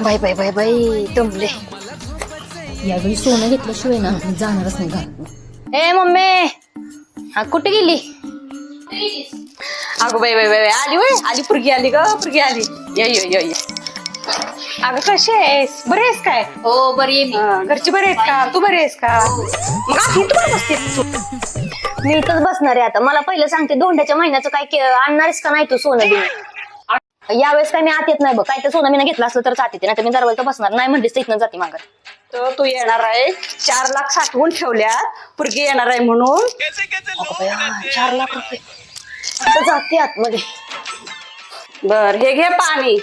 Bye bye bye bye Damle. यावेळी सोनं घेतल्याशिवाय ना मी जाणारच नाही घरात. ए मम्मी, हा कुठे गेली? अगं बाई बाई बाई आली वय आली पुरगी आली ग पुरगी आली. ये अगं कशी आहेस? बरी आहेस काय? हो बरी आहे मी. घरची बरी आहेत का? तू बरी आहेस का? मग आधी तू बरं बसतेस तू. मी इथंच बसणार आहे आता. मला पहिलं सांगते, धोंड्याच्या महिन्याचं काय आणणारच का नाही तू सोनं बिन? यावेळेस काय मी आत येत नाही बघ. काय तर सोनं मी घेतलं असलं तरच आत येते, नाही तर मी दरवेळेला बसणार नाही. म्हणलीस तर इथनं जाते मागं. तर तू येणार आहे 4 लाख साठवून ठेवल्यात पुरगी येणार आहे म्हणून. 4 लाख रुपये आता जाते आतमध्ये. बर हे घे पाणी.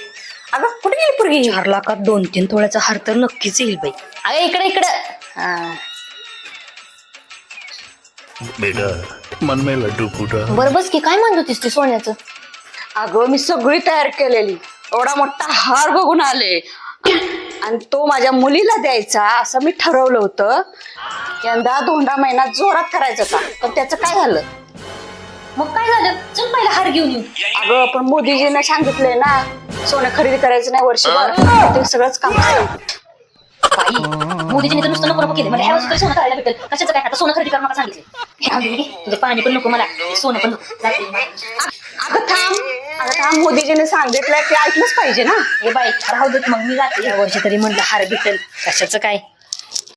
अगं कुठे गेली पुरगी? 4 लाखात 2-3 तोळ्याचा हार तर नक्कीच येईल बाई. अगं इकडे इकडे. हा बेटा मन में लड्डू फूटा. बरं बस की, काय म्हणत होतीस ती सोन्याचं? अगं मी सगळी तयार केलेली, एवढा मोठा हार बघून आले आणि तो माझ्या मुलीला द्यायचा असं मी ठरवलं होतं. यंदा धोंडा महिना जोरात करायचं का, पण त्याचं काय झालं? मग काय झालं? चल पहिला हार घेऊन येऊ. अगं पण मोदीजीने सांगितलंय ना सोनं खरेदी करायचं नाही वर्षभर, ते सगळंच काम बाई, मोदीजीने तर नुसतं नको नको केलं. मला ह्या वर्षी तरी सोनं करायला भेटेल. कशाचं काय? आता सोनं खरेदी करू नका सांगितले. तुझं पाणी पण नको मला, सोनं पण नको. जाते मी. अगं थांब मोदीजीने सांगितलंय ते ऐकलंच पाहिजे ना. हे बाई राहू देत, मग मी जाते. या वर्षी तरी म्हणलं हार भेटेल. कशाचं काय?